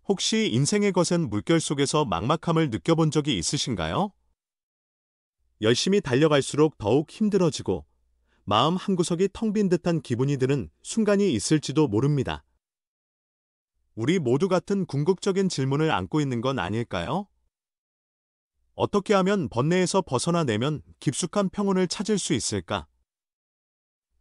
혹시 인생의 거센 물결 속에서 막막함을 느껴본 적이 있으신가요? 열심히 달려갈수록 더욱 힘들어지고 마음 한구석이 텅 빈 듯한 기분이 드는 순간이 있을지도 모릅니다. 우리 모두 같은 궁극적인 질문을 안고 있는 건 아닐까요? 어떻게 하면 번뇌에서 벗어나내면 깊숙한 평온을 찾을 수 있을까?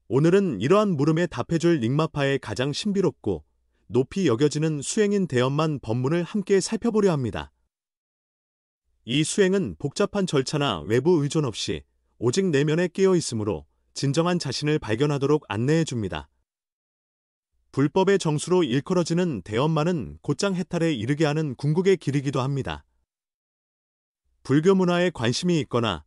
오늘은 이러한 물음에 답해줄 닉마파의 가장 신비롭고 높이 여겨지는 수행인 대엄만 법문을 함께 살펴보려 합니다. 이 수행은 복잡한 절차나 외부 의존 없이 오직 내면에 깨어 있으므로 진정한 자신을 발견하도록 안내해 줍니다. 불법의 정수로 일컬어지는 대엄만은 곧장 해탈에 이르게 하는 궁극의 길이기도 합니다. 불교 문화에 관심이 있거나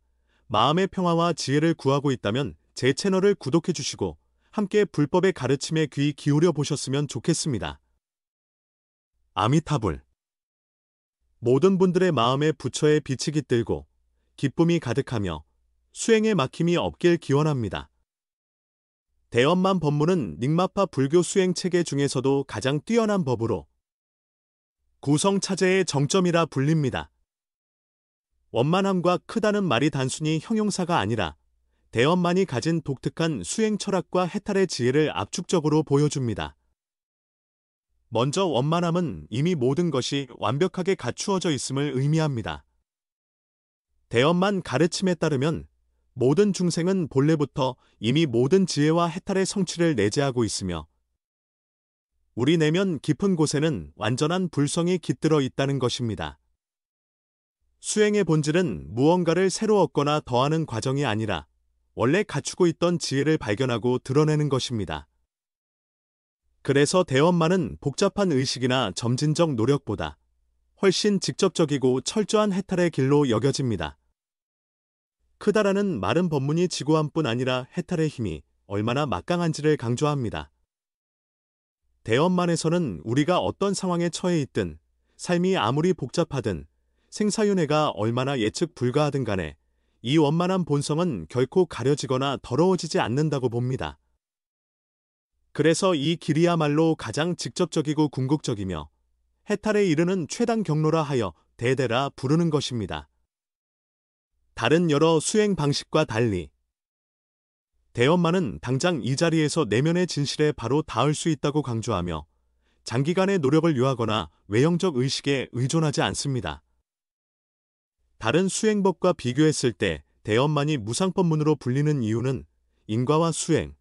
마음의 평화와 지혜를 구하고 있다면 제 채널을 구독해 주시고 함께 불법의 가르침에 귀 기울여 보셨으면 좋겠습니다. 아미타불. 모든 분들의 마음에 부처의 빛이 깃들고 기쁨이 가득하며 수행에 막힘이 없길 기원합니다. 대엄만 법문은 닉마파 불교 수행 체계 중에서도 가장 뛰어난 법으로 구성차제의 정점이라 불립니다. 원만함과 크다는 말이 단순히 형용사가 아니라 대엄만이 가진 독특한 수행 철학과 해탈의 지혜를 압축적으로 보여줍니다. 먼저 원만함은 이미 모든 것이 완벽하게 갖추어져 있음을 의미합니다. 대엄만 가르침에 따르면 모든 중생은 본래부터 이미 모든 지혜와 해탈의 성취를 내재하고 있으며 우리 내면 깊은 곳에는 완전한 불성이 깃들어 있다는 것입니다. 수행의 본질은 무언가를 새로 얻거나 더하는 과정이 아니라 원래 갖추고 있던 지혜를 발견하고 드러내는 것입니다. 그래서 대엄만은 복잡한 의식이나 점진적 노력보다 훨씬 직접적이고 철저한 해탈의 길로 여겨집니다. 크다라는 마른 법문이 지고한 뿐 아니라 해탈의 힘이 얼마나 막강한지를 강조합니다. 대엄만에서는 우리가 어떤 상황에 처해 있든 삶이 아무리 복잡하든 생사윤회가 얼마나 예측 불가하든 간에 이 원만한 본성은 결코 가려지거나 더러워지지 않는다고 봅니다. 그래서 이 길이야말로 가장 직접적이고 궁극적이며 해탈에 이르는 최단 경로라 하여 대대라 부르는 것입니다. 다른 여러 수행 방식과 달리 대엄만은 당장 이 자리에서 내면의 진실에 바로 닿을 수 있다고 강조하며 장기간의 노력을 요하거나 외형적 의식에 의존하지 않습니다. 다른 수행법과 비교했을 때 대엄만이 무상법문으로 불리는 이유는 인과와 수행,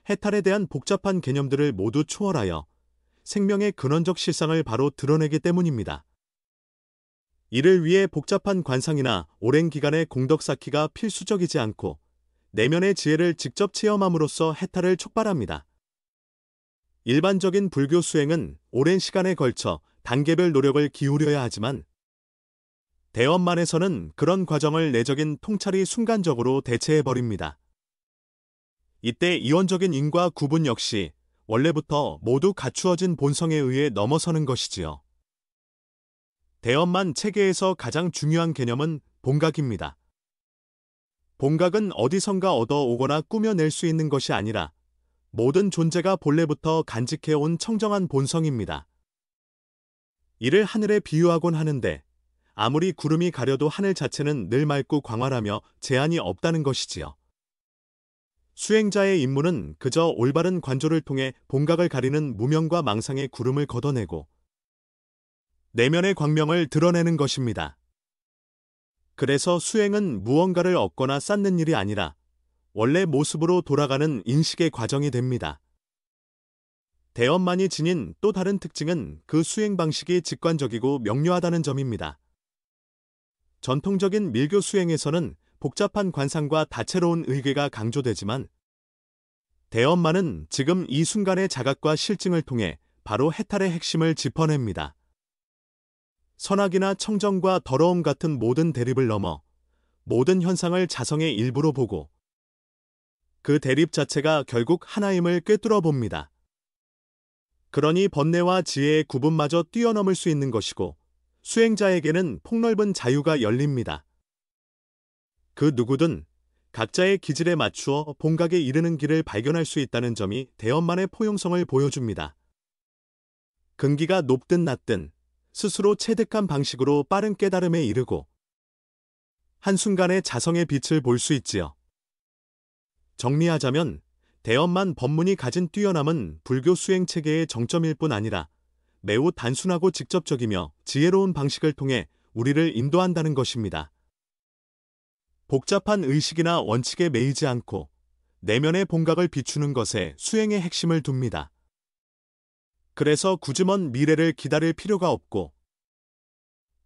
해탈에 대한 복잡한 개념들을 모두 초월하여 생명의 근원적 실상을 바로 드러내기 때문입니다. 이를 위해 복잡한 관상이나 오랜 기간의 공덕 쌓기가 필수적이지 않고 내면의 지혜를 직접 체험함으로써 해탈을 촉발합니다. 일반적인 불교 수행은 오랜 시간에 걸쳐 단계별 노력을 기울여야 하지만 대엄만에서는 그런 과정을 내적인 통찰이 순간적으로 대체해버립니다. 이때 이원적인 인과 구분 역시 원래부터 모두 갖추어진 본성에 의해 넘어서는 것이지요. 대엄만 체계에서 가장 중요한 개념은 본각입니다. 본각은 어디선가 얻어오거나 꾸며낼 수 있는 것이 아니라 모든 존재가 본래부터 간직해온 청정한 본성입니다. 이를 하늘에 비유하곤 하는데 아무리 구름이 가려도 하늘 자체는 늘 맑고 광활하며 제한이 없다는 것이지요. 수행자의 임무는 그저 올바른 관조를 통해 본각을 가리는 무명과 망상의 구름을 걷어내고 내면의 광명을 드러내는 것입니다. 그래서 수행은 무언가를 얻거나 쌓는 일이 아니라 원래 모습으로 돌아가는 인식의 과정이 됩니다. 대엄만이 지닌 또 다른 특징은 그 수행 방식이 직관적이고 명료하다는 점입니다. 전통적인 밀교 수행에서는 복잡한 관상과 다채로운 의궤가 강조되지만 대엄만은 지금 이 순간의 자각과 실증을 통해 바로 해탈의 핵심을 짚어냅니다. 선악이나 청정과 더러움 같은 모든 대립을 넘어 모든 현상을 자성의 일부로 보고 그 대립 자체가 결국 하나임을 꿰뚫어 봅니다. 그러니 번뇌와 지혜의 구분마저 뛰어넘을 수 있는 것이고 수행자에게는 폭넓은 자유가 열립니다. 그 누구든 각자의 기질에 맞추어 본각에 이르는 길을 발견할 수 있다는 점이 대엄만의 포용성을 보여줍니다. 근기가 높든 낮든 스스로 체득한 방식으로 빠른 깨달음에 이르고 한순간에 자성의 빛을 볼 수 있지요. 정리하자면 대엄만 법문이 가진 뛰어남은 불교 수행 체계의 정점일 뿐 아니라 매우 단순하고 직접적이며 지혜로운 방식을 통해 우리를 인도한다는 것입니다. 복잡한 의식이나 원칙에 매이지 않고 내면의 본각을 비추는 것에 수행의 핵심을 둡니다. 그래서 굳이 먼 미래를 기다릴 필요가 없고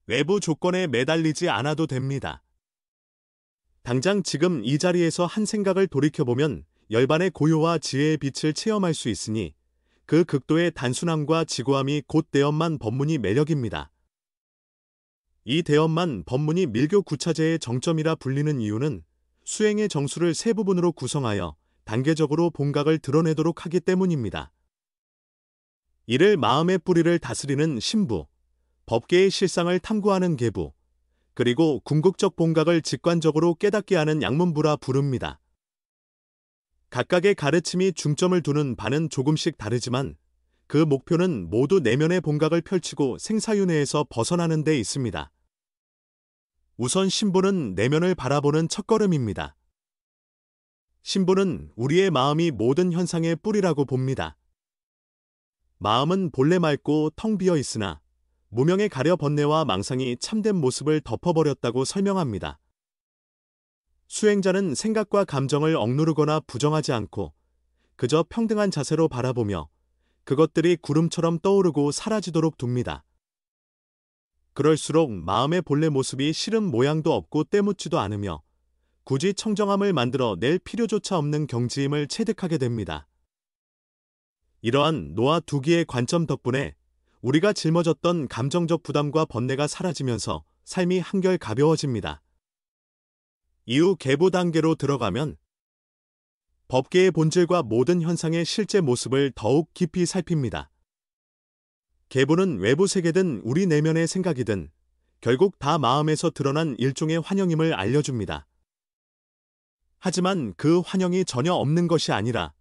외부 조건에 매달리지 않아도 됩니다. 당장 지금 이 자리에서 한 생각을 돌이켜보면 열반의 고요와 지혜의 빛을 체험할 수 있으니 그 극도의 단순함과 지고함이 곧 대엄만 법문이 매력입니다. 이 대엄만 법문이 밀교 구차제의 정점이라 불리는 이유는 수행의 정수를 세 부분으로 구성하여 단계적으로 본각을 드러내도록 하기 때문입니다. 이를 마음의 뿌리를 다스리는 신부, 법계의 실상을 탐구하는 계부, 그리고 궁극적 본각을 직관적으로 깨닫게 하는 양문부라 부릅니다. 각각의 가르침이 중점을 두는 바는 조금씩 다르지만 그 목표는 모두 내면의 본각을 펼치고 생사윤회에서 벗어나는 데 있습니다. 우선 신부는 내면을 바라보는 첫걸음입니다. 신부는 우리의 마음이 모든 현상의 뿌리라고 봅니다. 마음은 본래 맑고 텅 비어 있으나 무명의 가려 번뇌와 망상이 참된 모습을 덮어버렸다고 설명합니다. 수행자는 생각과 감정을 억누르거나 부정하지 않고 그저 평등한 자세로 바라보며 그것들이 구름처럼 떠오르고 사라지도록 둡니다. 그럴수록 마음의 본래 모습이 실은 모양도 없고 때묻지도 않으며 굳이 청정함을 만들어 낼 필요조차 없는 경지임을 체득하게 됩니다. 이러한 노화 두기의 관점 덕분에 우리가 짊어졌던 감정적 부담과 번뇌가 사라지면서 삶이 한결 가벼워집니다. 이후 계부 단계로 들어가면 법계의 본질과 모든 현상의 실제 모습을 더욱 깊이 살핍니다. 계부는 외부 세계든 우리 내면의 생각이든 결국 다 마음에서 드러난 일종의 환영임을 알려줍니다. 하지만 그 환영이 전혀 없는 것이 아니라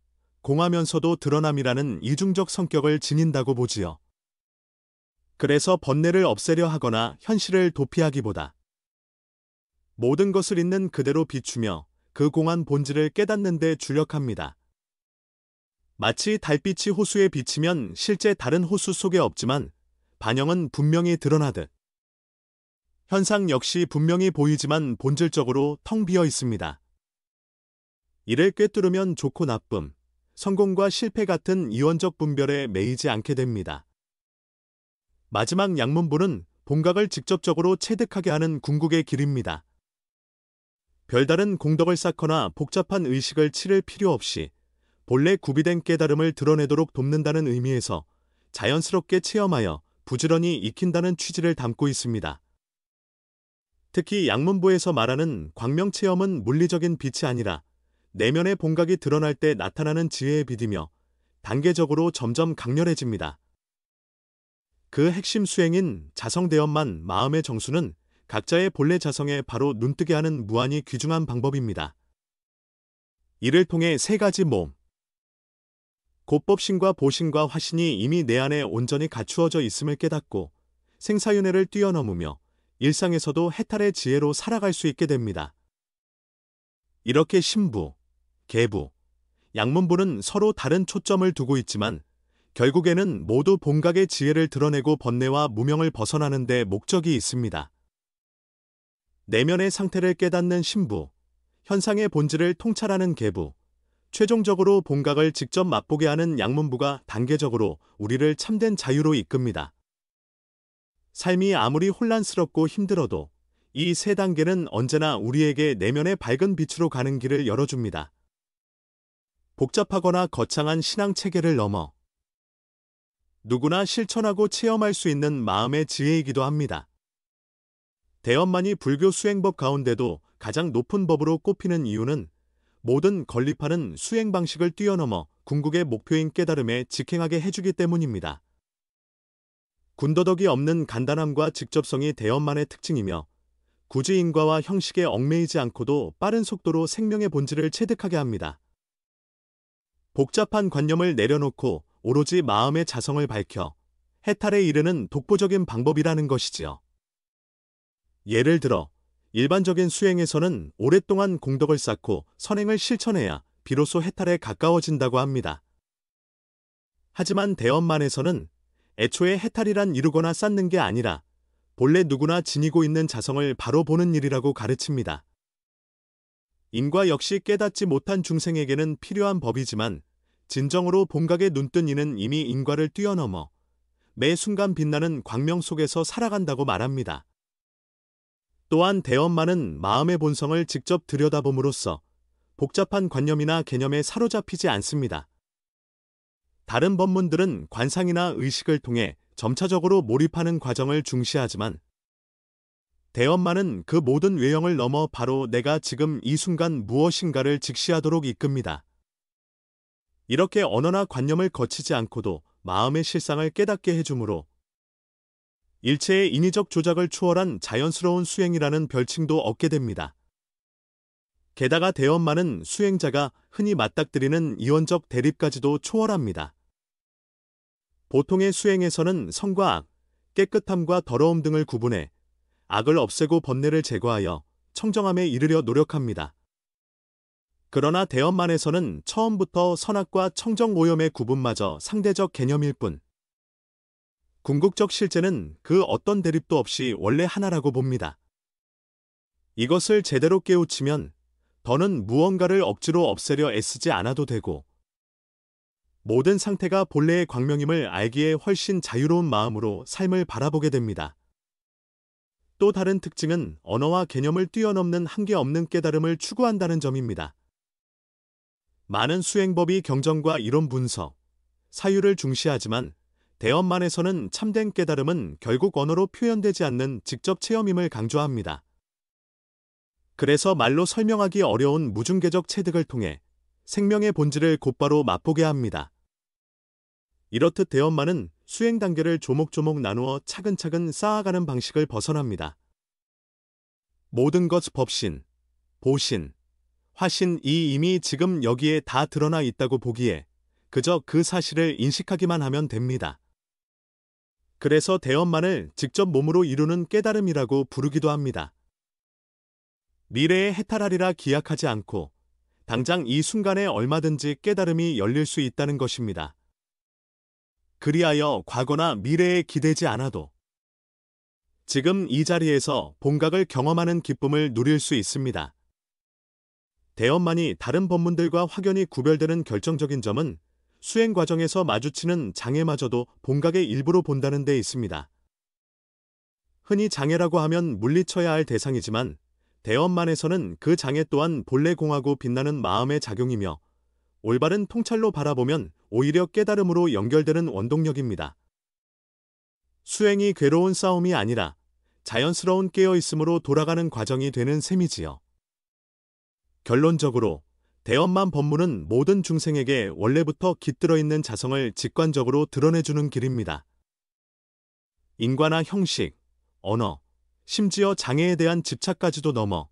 공하면서도 드러남이라는 이중적 성격을 지닌다고 보지요. 그래서 번뇌를 없애려 하거나 현실을 도피하기보다 모든 것을 있는 그대로 비추며 그 공한 본질을 깨닫는 데 주력합니다. 마치 달빛이 호수에 비치면 실제 다른 호수 속에 없지만 반영은 분명히 드러나듯 현상 역시 분명히 보이지만 본질적으로 텅 비어 있습니다. 이를 꿰뚫으면 좋고 나쁨, 성공과 실패 같은 이원적 분별에 매이지 않게 됩니다. 마지막 양문부는 본각을 직접적으로 체득하게 하는 궁극의 길입니다. 별다른 공덕을 쌓거나 복잡한 의식을 치를 필요 없이 본래 구비된 깨달음을 드러내도록 돕는다는 의미에서 자연스럽게 체험하여 부지런히 익힌다는 취지를 담고 있습니다. 특히 양문부에서 말하는 광명체험은 물리적인 빛이 아니라 내면의 본각이 드러날 때 나타나는 지혜의 빛이며 단계적으로 점점 강렬해집니다. 그 핵심 수행인 자성대엄만 마음의 정수는 각자의 본래 자성에 바로 눈뜨게 하는 무한히 귀중한 방법입니다. 이를 통해 세 가지 몸, 곧법신과 보신과 화신이 이미 내 안에 온전히 갖추어져 있음을 깨닫고 생사윤회를 뛰어넘으며 일상에서도 해탈의 지혜로 살아갈 수 있게 됩니다. 이렇게 신부, 계부, 양문부는 서로 다른 초점을 두고 있지만 결국에는 모두 본각의 지혜를 드러내고 번뇌와 무명을 벗어나는 데 목적이 있습니다. 내면의 상태를 깨닫는 신부, 현상의 본질을 통찰하는 계부, 최종적으로 본각을 직접 맛보게 하는 양문부가 단계적으로 우리를 참된 자유로 이끕니다. 삶이 아무리 혼란스럽고 힘들어도 이 세 단계는 언제나 우리에게 내면의 밝은 빛으로 가는 길을 열어줍니다. 복잡하거나 거창한 신앙 체계를 넘어 누구나 실천하고 체험할 수 있는 마음의 지혜이기도 합니다. 대엄만이 불교 수행법 가운데도 가장 높은 법으로 꼽히는 이유는 모든 건립하는 수행 방식을 뛰어넘어 궁극의 목표인 깨달음에 직행하게 해주기 때문입니다. 군더더기 없는 간단함과 직접성이 대엄만의 특징이며 굳이 인과와 형식에 얽매이지 않고도 빠른 속도로 생명의 본질을 체득하게 합니다. 복잡한 관념을 내려놓고 오로지 마음의 자성을 밝혀 해탈에 이르는 독보적인 방법이라는 것이지요. 예를 들어 일반적인 수행에서는 오랫동안 공덕을 쌓고 선행을 실천해야 비로소 해탈에 가까워진다고 합니다. 하지만 대엄만에서는 애초에 해탈이란 이루거나 쌓는 게 아니라 본래 누구나 지니고 있는 자성을 바로 보는 일이라고 가르칩니다. 인과 역시 깨닫지 못한 중생에게는 필요한 법이지만 진정으로 본각에 눈뜬 이는 이미 인과를 뛰어넘어 매 순간 빛나는 광명 속에서 살아간다고 말합니다. 또한 대엄만은 마음의 본성을 직접 들여다봄으로써 복잡한 관념이나 개념에 사로잡히지 않습니다. 다른 법문들은 관상이나 의식을 통해 점차적으로 몰입하는 과정을 중시하지만 대엄만은 그 모든 외형을 넘어 바로 내가 지금 이 순간 무엇인가를 직시하도록 이끕니다. 이렇게 언어나 관념을 거치지 않고도 마음의 실상을 깨닫게 해주므로 일체의 인위적 조작을 초월한 자연스러운 수행이라는 별칭도 얻게 됩니다. 게다가 대엄만은 수행자가 흔히 맞닥뜨리는 이원적 대립까지도 초월합니다. 보통의 수행에서는 선과 악, 깨끗함과 더러움 등을 구분해 악을 없애고 번뇌를 제거하여 청정함에 이르려 노력합니다. 그러나 대엄만에서는 처음부터 선악과 청정오염의 구분마저 상대적 개념일 뿐 궁극적 실제는 그 어떤 대립도 없이 원래 하나라고 봅니다. 이것을 제대로 깨우치면 더는 무언가를 억지로 없애려 애쓰지 않아도 되고 모든 상태가 본래의 광명임을 알기에 훨씬 자유로운 마음으로 삶을 바라보게 됩니다. 또 다른 특징은 언어와 개념을 뛰어넘는 한계 없는 깨달음을 추구한다는 점입니다. 많은 수행법이 경전과 이론 분석, 사유를 중시하지만 대엄만에서는 참된 깨달음은 결국 언어로 표현되지 않는 직접 체험임을 강조합니다. 그래서 말로 설명하기 어려운 무중개적 체득을 통해 생명의 본질을 곧바로 맛보게 합니다. 이렇듯 대엄만은 수행 단계를 조목조목 나누어 차근차근 쌓아가는 방식을 벗어납니다. 모든 것 법신, 보신, 화신이 이미 지금 여기에 다 드러나 있다고 보기에 그저 그 사실을 인식하기만 하면 됩니다. 그래서 대엄만을 직접 몸으로 이루는 깨달음이라고 부르기도 합니다. 미래에 해탈하리라 기약하지 않고 당장 이 순간에 얼마든지 깨달음이 열릴 수 있다는 것입니다. 그리하여 과거나 미래에 기대지 않아도 지금 이 자리에서 본각을 경험하는 기쁨을 누릴 수 있습니다. 대엄만이 다른 법문들과 확연히 구별되는 결정적인 점은 수행 과정에서 마주치는 장애마저도 본각의 일부로 본다는 데 있습니다. 흔히 장애라고 하면 물리쳐야 할 대상이지만 대엄만에서는 그 장애 또한 본래 공하고 빛나는 마음의 작용이며 올바른 통찰로 바라보면 오히려 깨달음으로 연결되는 원동력입니다. 수행이 괴로운 싸움이 아니라 자연스러운 깨어있음으로 돌아가는 과정이 되는 셈이지요. 결론적으로 대엄만 법문은 모든 중생에게 원래부터 깃들어 있는 자성을 직관적으로 드러내주는 길입니다. 인과나 형식, 언어, 심지어 장애에 대한 집착까지도 넘어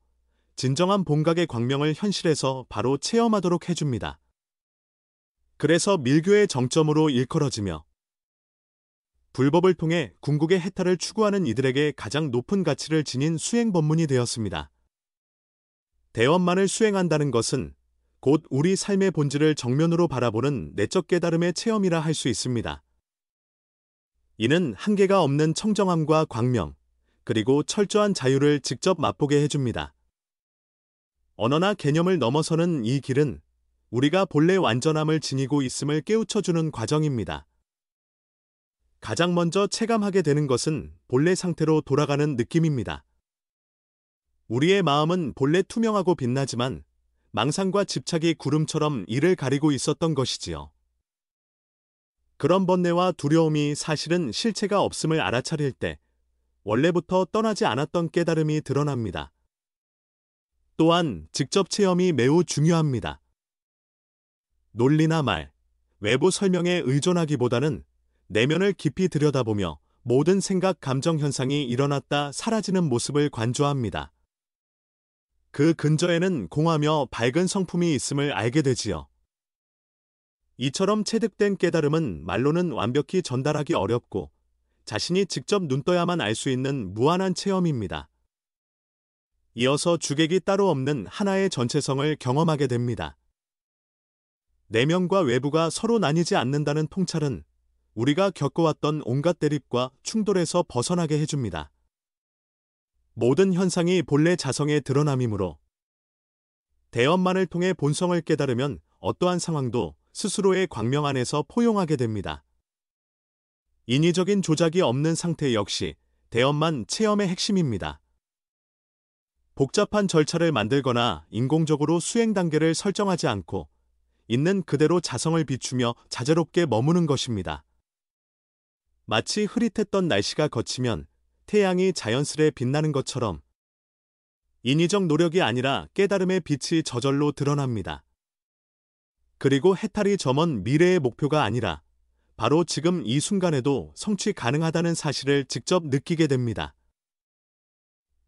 진정한 본각의 광명을 현실에서 바로 체험하도록 해줍니다. 그래서 밀교의 정점으로 일컬어지며 불법을 통해 궁극의 해탈을 추구하는 이들에게 가장 높은 가치를 지닌 수행 법문이 되었습니다. 대엄만을 수행한다는 것은 곧 우리 삶의 본질을 정면으로 바라보는 내적 깨달음의 체험이라 할 수 있습니다. 이는 한계가 없는 청정함과 광명, 그리고 철저한 자유를 직접 맛보게 해줍니다. 언어나 개념을 넘어서는 이 길은 우리가 본래 완전함을 지니고 있음을 깨우쳐주는 과정입니다. 가장 먼저 체감하게 되는 것은 본래 상태로 돌아가는 느낌입니다. 우리의 마음은 본래 투명하고 빛나지만 망상과 집착이 구름처럼 이를 가리고 있었던 것이지요. 그런 번뇌와 두려움이 사실은 실체가 없음을 알아차릴 때 원래부터 떠나지 않았던 깨달음이 드러납니다. 또한 직접 체험이 매우 중요합니다. 논리나 말, 외부 설명에 의존하기보다는 내면을 깊이 들여다보며 모든 생각, 감정 현상이 일어났다 사라지는 모습을 관조합니다. 그 근저에는 공하며 밝은 성품이 있음을 알게 되지요. 이처럼 체득된 깨달음은 말로는 완벽히 전달하기 어렵고 자신이 직접 눈떠야만 알 수 있는 무한한 체험입니다. 이어서 주객이 따로 없는 하나의 전체성을 경험하게 됩니다. 내면과 외부가 서로 나뉘지 않는다는 통찰은 우리가 겪어왔던 온갖 대립과 충돌에서 벗어나게 해줍니다. 모든 현상이 본래 자성의 드러남이므로 대엄만을 통해 본성을 깨달으면 어떠한 상황도 스스로의 광명 안에서 포용하게 됩니다. 인위적인 조작이 없는 상태 역시 대엄만 체험의 핵심입니다. 복잡한 절차를 만들거나 인공적으로 수행 단계를 설정하지 않고 있는 그대로 자성을 비추며 자재롭게 머무는 것입니다. 마치 흐릿했던 날씨가 거치면 태양이 자연스레 빛나는 것처럼 인위적 노력이 아니라 깨달음의 빛이 저절로 드러납니다. 그리고 해탈이 저먼 미래의 목표가 아니라 바로 지금 이 순간에도 성취 가능하다는 사실을 직접 느끼게 됩니다.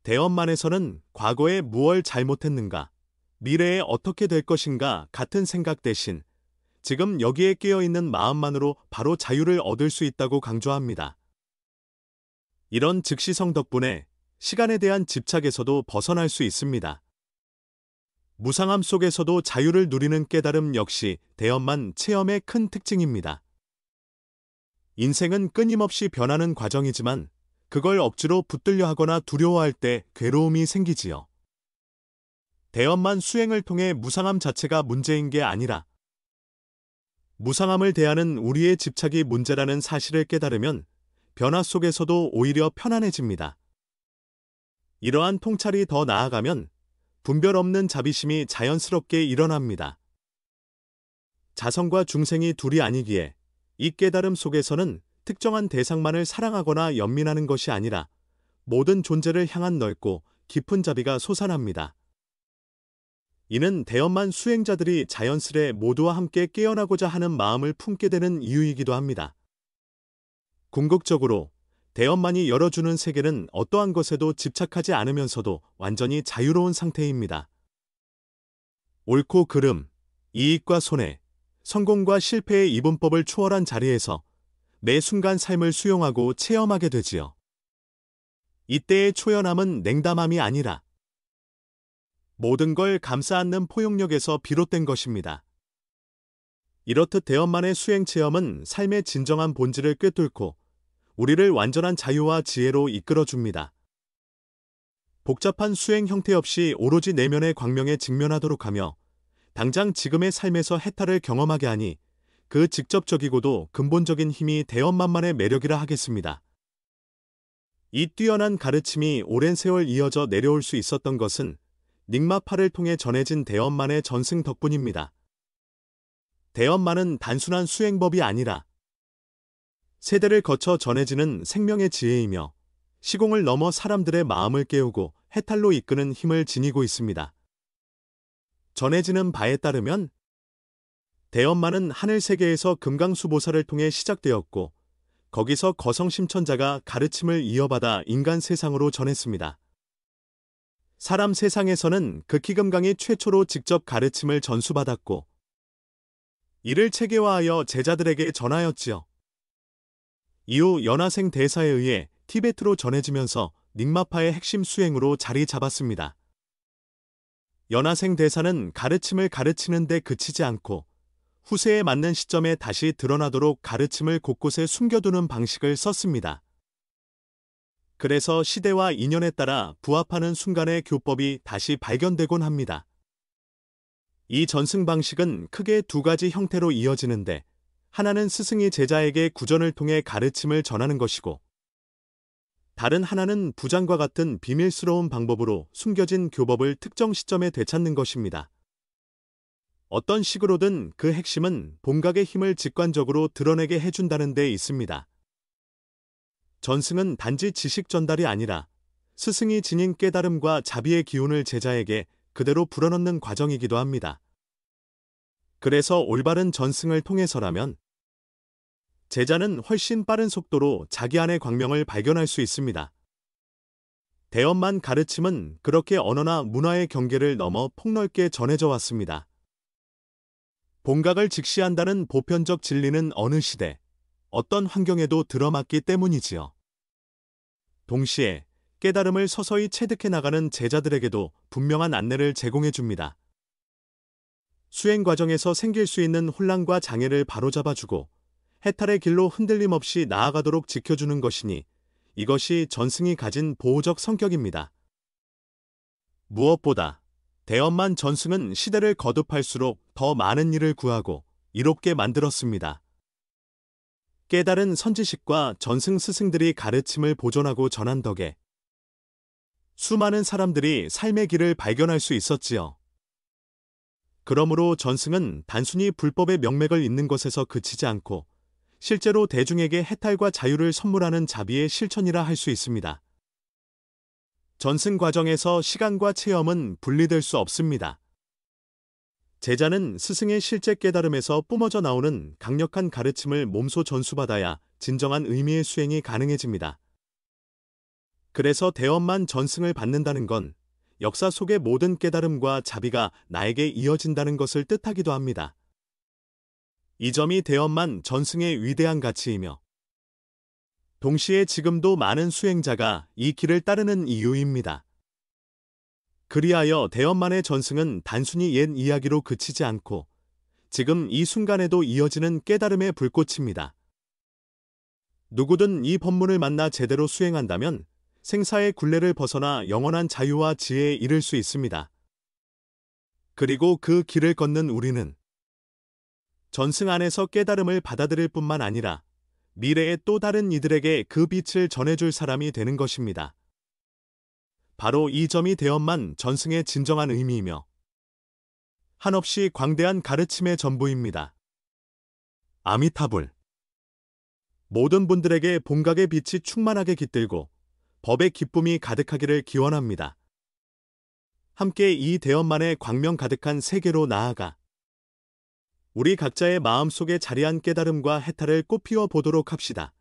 대엄만에서는 과거에 무엇을 잘못했는가, 미래에 어떻게 될 것인가 같은 생각 대신 지금 여기에 깨어있는 마음만으로 바로 자유를 얻을 수 있다고 강조합니다. 이런 즉시성 덕분에 시간에 대한 집착에서도 벗어날 수 있습니다. 무상함 속에서도 자유를 누리는 깨달음 역시 대엄만 체험의 큰 특징입니다. 인생은 끊임없이 변하는 과정이지만 그걸 억지로 붙들려 하거나 두려워할 때 괴로움이 생기지요. 대엄만 수행을 통해 무상함 자체가 문제인 게 아니라 무상함을 대하는 우리의 집착이 문제라는 사실을 깨달으면 변화 속에서도 오히려 편안해집니다. 이러한 통찰이 더 나아가면 분별 없는 자비심이 자연스럽게 일어납니다. 자성과 중생이 둘이 아니기에 이 깨달음 속에서는 특정한 대상만을 사랑하거나 연민하는 것이 아니라 모든 존재를 향한 넓고 깊은 자비가 솟아납니다. 이는 대엄만 수행자들이 자연스레 모두와 함께 깨어나고자 하는 마음을 품게 되는 이유이기도 합니다. 궁극적으로 대엄만이 열어주는 세계는 어떠한 것에도 집착하지 않으면서도 완전히 자유로운 상태입니다. 옳고 그름, 이익과 손해, 성공과 실패의 이분법을 초월한 자리에서 매 순간 삶을 수용하고 체험하게 되지요. 이때의 초연함은 냉담함이 아니라 모든 걸 감싸 안는 포용력에서 비롯된 것입니다. 이렇듯 대엄만의 수행 체험은 삶의 진정한 본질을 꿰뚫고 우리를 완전한 자유와 지혜로 이끌어줍니다. 복잡한 수행 형태 없이 오로지 내면의 광명에 직면하도록 하며 당장 지금의 삶에서 해탈을 경험하게 하니 그 직접적이고도 근본적인 힘이 대엄만만의 매력이라 하겠습니다. 이 뛰어난 가르침이 오랜 세월 이어져 내려올 수 있었던 것은 닉마파를 통해 전해진 대엄만의 전승 덕분입니다. 대엄만은 단순한 수행법이 아니라 세대를 거쳐 전해지는 생명의 지혜이며 시공을 넘어 사람들의 마음을 깨우고 해탈로 이끄는 힘을 지니고 있습니다. 전해지는 바에 따르면 대엄만은 하늘세계에서 금강수보살을 통해 시작되었고 거기서 거성심천자가 가르침을 이어받아 인간 세상으로 전했습니다. 사람 세상에서는 극희금강이 최초로 직접 가르침을 전수받았고 이를 체계화하여 제자들에게 전하였지요. 이후 연화생 대사에 의해 티베트로 전해지면서 닉마파의 핵심 수행으로 자리 잡았습니다. 연화생 대사는 가르침을 가르치는 데 그치지 않고 후세에 맞는 시점에 다시 드러나도록 가르침을 곳곳에 숨겨두는 방식을 썼습니다. 그래서 시대와 인연에 따라 부합하는 순간의 교법이 다시 발견되곤 합니다. 이 전승 방식은 크게 두 가지 형태로 이어지는데 하나는 스승이 제자에게 구전을 통해 가르침을 전하는 것이고 다른 하나는 부장과 같은 비밀스러운 방법으로 숨겨진 교법을 특정 시점에 되찾는 것입니다. 어떤 식으로든 그 핵심은 본각의 힘을 직관적으로 드러내게 해준다는 데 있습니다. 전승은 단지 지식 전달이 아니라 스승이 지닌 깨달음과 자비의 기운을 제자에게 그대로 불어넣는 과정이기도 합니다. 그래서 올바른 전승을 통해서라면 제자는 훨씬 빠른 속도로 자기 안의 광명을 발견할 수 있습니다. 대엄만 가르침은 그렇게 언어나 문화의 경계를 넘어 폭넓게 전해져 왔습니다. 본각을 직시한다는 보편적 진리는 어느 시대, 어떤 환경에도 들어맞기 때문이지요. 동시에 깨달음을 서서히 체득해 나가는 제자들에게도 분명한 안내를 제공해 줍니다. 수행 과정에서 생길 수 있는 혼란과 장애를 바로잡아주고 해탈의 길로 흔들림 없이 나아가도록 지켜주는 것이니 이것이 전승이 가진 보호적 성격입니다. 무엇보다 대엄만 전승은 시대를 거듭할수록 더 많은 일을 구하고 이롭게 만들었습니다. 깨달은 선지식과 전승 스승들이 가르침을 보존하고 전한 덕에 수많은 사람들이 삶의 길을 발견할 수 있었지요. 그러므로 전승은 단순히 불법의 명맥을 잇는 것에서 그치지 않고 실제로 대중에게 해탈과 자유를 선물하는 자비의 실천이라 할 수 있습니다. 전승 과정에서 시간과 체험은 분리될 수 없습니다. 제자는 스승의 실제 깨달음에서 뿜어져 나오는 강력한 가르침을 몸소 전수받아야 진정한 의미의 수행이 가능해집니다. 그래서 대엄만 전승을 받는다는 건 역사 속의 모든 깨달음과 자비가 나에게 이어진다는 것을 뜻하기도 합니다. 이 점이 대엄만 전승의 위대한 가치이며 동시에 지금도 많은 수행자가 이 길을 따르는 이유입니다. 그리하여 대엄만의 전승은 단순히 옛 이야기로 그치지 않고 지금 이 순간에도 이어지는 깨달음의 불꽃입니다. 누구든 이 법문을 만나 제대로 수행한다면 생사의 굴레를 벗어나 영원한 자유와 지혜에 이를 수 있습니다. 그리고 그 길을 걷는 우리는 전승 안에서 깨달음을 받아들일 뿐만 아니라 미래의 또 다른 이들에게 그 빛을 전해줄 사람이 되는 것입니다. 바로 이 점이 대엄만 전승의 진정한 의미이며 한없이 광대한 가르침의 전부입니다. 아미타불. 모든 분들에게 본각의 빛이 충만하게 깃들고 법의 기쁨이 가득하기를 기원합니다. 함께 이 대엄만의 광명 가득한 세계로 나아가 우리 각자의 마음속에 자리한 깨달음과 해탈을 꽃피워 보도록 합시다.